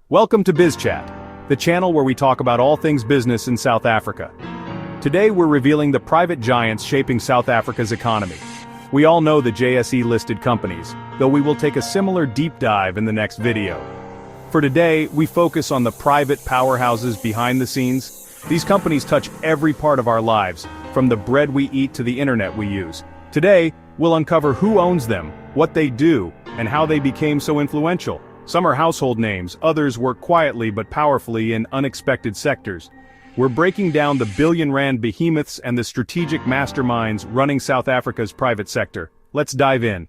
Welcome to BizChat, the channel where we talk about all things business in South Africa. Today we're revealing the private giants shaping South Africa's economy. We all know the JSE-listed companies, though we will take a similar deep dive in the next video. For today, we focus on the private powerhouses behind the scenes. These companies touch every part of our lives, from the bread we eat to the internet we use. Today, we'll uncover who owns them, what they do, and how they became so influential. Some are household names, others work quietly but powerfully in unexpected sectors. We're breaking down the billion-rand behemoths and the strategic masterminds running South Africa's private sector. Let's dive in.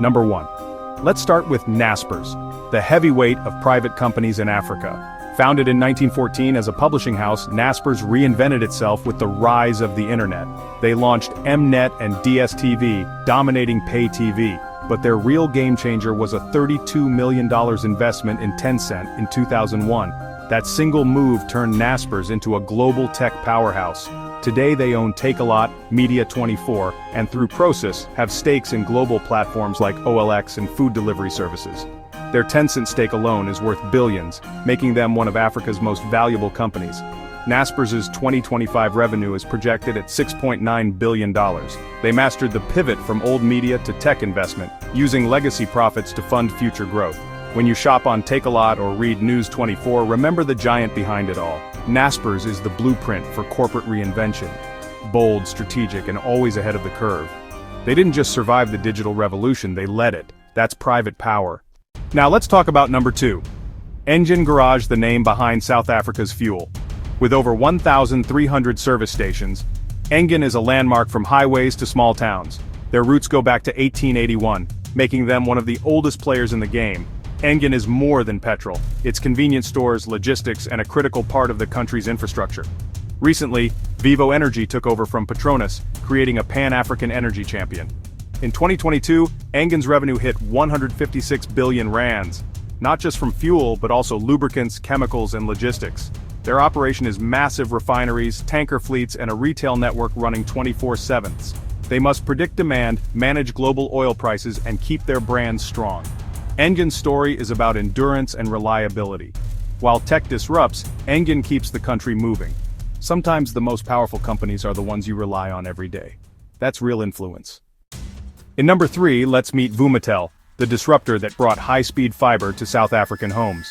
Number 1. Let's start with Naspers, the heavyweight of private companies in Africa. Founded in 1914 as a publishing house, Naspers reinvented itself with the rise of the internet. They launched Mnet and DStv, dominating pay TV. But their real game-changer was a $32 million investment in Tencent in 2001. That single move turned Naspers into a global tech powerhouse. Today they own Takealot, Media24, and through process have stakes in global platforms like OLX and food delivery services. Their Tencent stake alone is worth billions, making them one of Africa's most valuable companies. Naspers' 2025 revenue is projected at $6.9 billion. They mastered the pivot from old media to tech investment, using legacy profits to fund future growth. When you shop on Takealot or read News24, remember the giant behind it all. Naspers is the blueprint for corporate reinvention. Bold, strategic, and always ahead of the curve. They didn't just survive the digital revolution, they led it. That's private power. Now let's talk about number 2. Engen Garage, the name behind South Africa's fuel. With over 1,300 service stations, Engen is a landmark from highways to small towns. Their roots go back to 1881, making them one of the oldest players in the game. Engen is more than petrol. It's convenience stores, logistics, and a critical part of the country's infrastructure. Recently, Vivo Energy took over from Petronas, creating a pan-African energy champion. In 2022, Engen's revenue hit 156 billion rands, not just from fuel but also lubricants, chemicals, and logistics. Their operation is massive refineries, tanker fleets, and a retail network running 24/7. They must predict demand, manage global oil prices, and keep their brands strong. Engen's story is about endurance and reliability. While tech disrupts, Engen keeps the country moving. Sometimes the most powerful companies are the ones you rely on every day. That's real influence. In number 3, let's meet Vumatel, the disruptor that brought high-speed fiber to South African homes.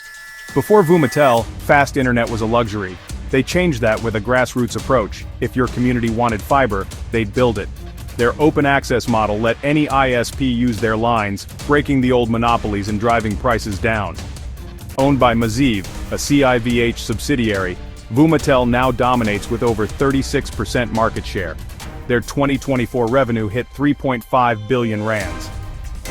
Before Vumatel, fast internet was a luxury. They changed that with a grassroots approach. If your community wanted fiber, they'd build it. Their open access model let any ISP use their lines, breaking the old monopolies and driving prices down. Owned by Maziv, a CIVH subsidiary, Vumatel now dominates with over 36% market share. Their 2024 revenue hit 3.5 billion rands.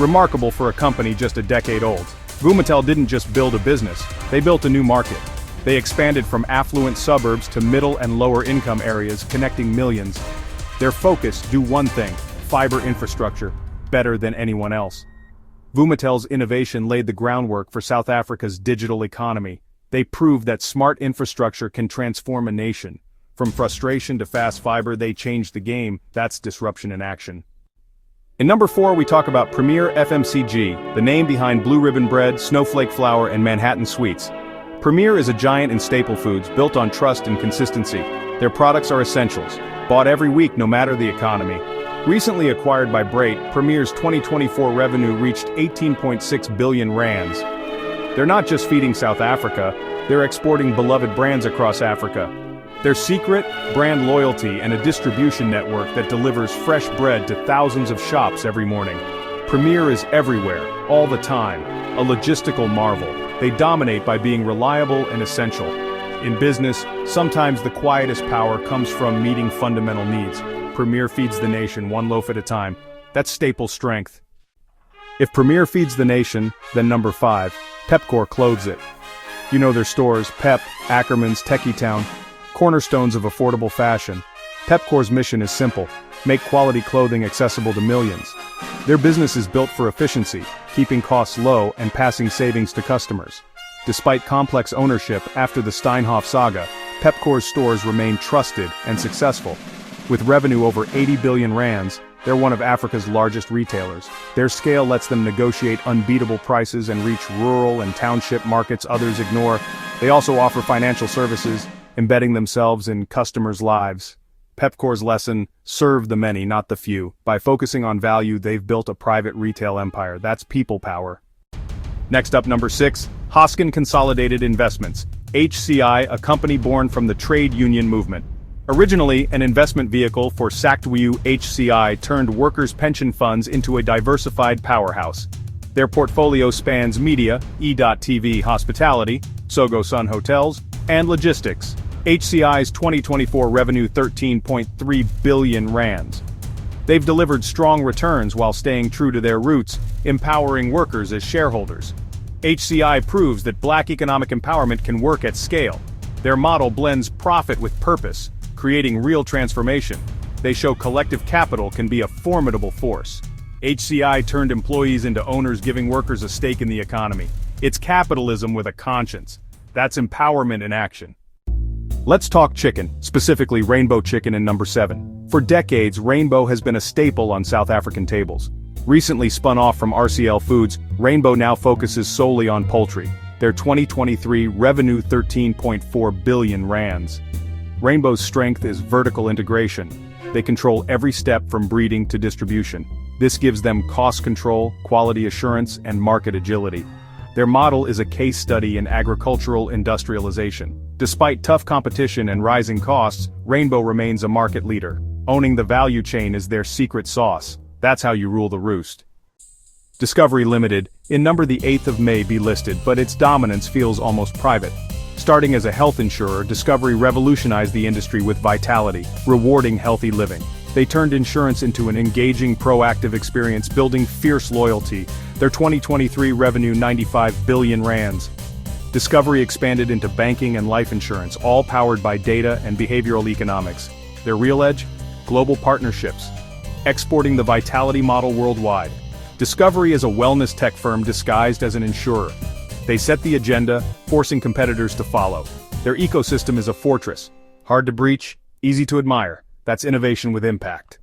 Remarkable for a company just a decade old. Vumatel didn't just build a business, they built a new market. They expanded from affluent suburbs to middle and lower income areas, connecting millions. Their focus: do one thing, fiber infrastructure, better than anyone else. Vumatel's innovation laid the groundwork for South Africa's digital economy. They proved that smart infrastructure can transform a nation. From frustration to fast fiber, they changed the game. That's disruption in action. In number 4, we talk about Premier FMCG, the name behind Blue Ribbon Bread, Snowflake Flour, and Manhattan Sweets. Premier is a giant in staple foods built on trust and consistency. Their products are essentials, bought every week no matter the economy. Recently acquired by Brait, Premier's 2024 revenue reached 18.6 billion rands. They're not just feeding South Africa, they're exporting beloved brands across Africa. Their secret? Brand loyalty and a distribution network that delivers fresh bread to thousands of shops every morning. Premier is everywhere, all the time, a logistical marvel. They dominate by being reliable and essential. In business, sometimes the quietest power comes from meeting fundamental needs. Premier feeds the nation one loaf at a time. That's staple strength. If Premier feeds the nation, then number 5, Pepkor clothes it. You know their stores: Pep, Ackermans, Techie Town. Cornerstones of affordable fashion. Pepkor's mission is simple: make quality clothing accessible to millions. Their business is built for efficiency, keeping costs low and passing savings to customers. Despite complex ownership after the Steinhoff saga, Pepkor's stores remain trusted and successful. With revenue over 80 billion rands, They're one of Africa's largest retailers. Their scale lets them negotiate unbeatable prices and reach rural and township markets others ignore. They also offer financial services, embedding themselves in customers' lives. Pepkor's lesson: serve the many, not the few. By focusing on value, they've built a private retail empire. That's people power. Next up, number 6, Hoskin Consolidated Investments, HCI, a company born from the trade union movement. Originally an investment vehicle for Saktwiu, HCI turned workers' pension funds into a diversified powerhouse. Their portfolio spans media, E.TV hospitality, Sogo Sun hotels, and logistics. HCI's 2024 revenue 13.3 billion rands. They've delivered strong returns while staying true to their roots, empowering workers as shareholders. HCI proves that Black economic empowerment can work at scale. Their model blends profit with purpose, creating real transformation. They show collective capital can be a formidable force. HCI turned employees into owners, giving workers a stake in the economy. It's capitalism with a conscience. That's empowerment in action. Let's talk chicken, specifically Rainbow Chicken in number 7. For decades, Rainbow has been a staple on South African tables. Recently spun off from RCL Foods, Rainbow now focuses solely on poultry. Their 2023 revenue 13.4 billion rands. Rainbow's strength is vertical integration. They control every step from breeding to distribution. This gives them cost control, quality assurance, and market agility. Their model is a case study in agricultural industrialization. Despite tough competition and rising costs, Rainbow remains a market leader. Owning the value chain is their secret sauce. That's how you rule the roost. Discovery Limited, in number the 8th of May, be listed, but its dominance feels almost private. Starting as a health insurer, Discovery revolutionized the industry with vitality, rewarding healthy living. They turned insurance into an engaging, proactive experience, building fierce loyalty. Their 2023 revenue 95 billion rands. Discovery expanded into banking and life insurance, all powered by data and behavioral economics. Their real edge? Global partnerships. Exporting the Vitality model worldwide. Discovery is a wellness tech firm disguised as an insurer. They set the agenda, forcing competitors to follow. Their ecosystem is a fortress. Hard to breach, easy to admire. That's innovation with impact.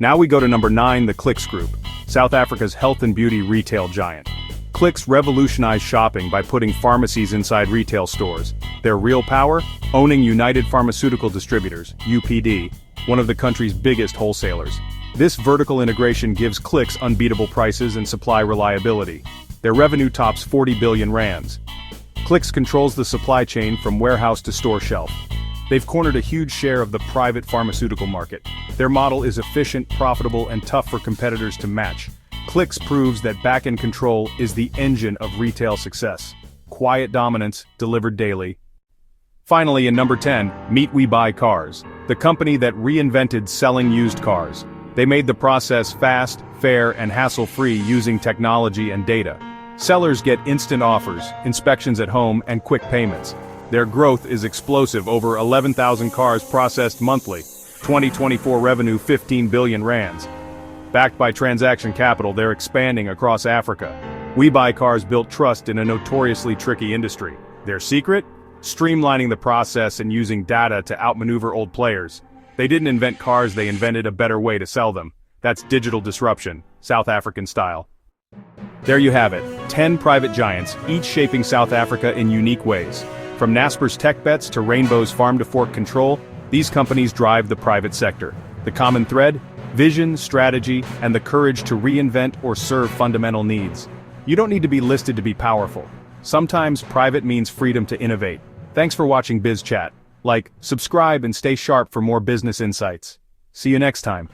Now we go to number 9, the Clicks Group, South Africa's health and beauty retail giant. Clicks revolutionized shopping by putting pharmacies inside retail stores. Their real power? Owning United Pharmaceutical Distributors, UPD, one of the country's biggest wholesalers. This vertical integration gives Clicks unbeatable prices and supply reliability. Their revenue tops 40 billion rands. Clicks controls the supply chain from warehouse to store shelf. They've cornered a huge share of the private pharmaceutical market. Their model is efficient, profitable, and tough for competitors to match. Clicks proves that back-end control is the engine of retail success. Quiet dominance, delivered daily. Finally, in number 10, meet WeBuyCars, the company that reinvented selling used cars. They made the process fast, fair, and hassle-free using technology and data. Sellers get instant offers, inspections at home, and quick payments. Their growth is explosive, over 11,000 cars processed monthly. 2024 revenue 15 billion rands. Backed by transaction capital, they're expanding across Africa. WeBuyCars built trust in a notoriously tricky industry. Their secret? Streamlining the process and using data to outmaneuver old players. They didn't invent cars, they invented a better way to sell them. That's digital disruption, South African style. There you have it, 10 private giants, each shaping South Africa in unique ways. From Naspers tech bets to Rainbow's farm-to-fork control, these companies drive the private sector. The common thread? Vision, strategy, and the courage to reinvent or serve fundamental needs. You don't need to be listed to be powerful. Sometimes private means freedom to innovate. Thanks for watching BizChat. Like, subscribe, and stay sharp for more business insights. See you next time.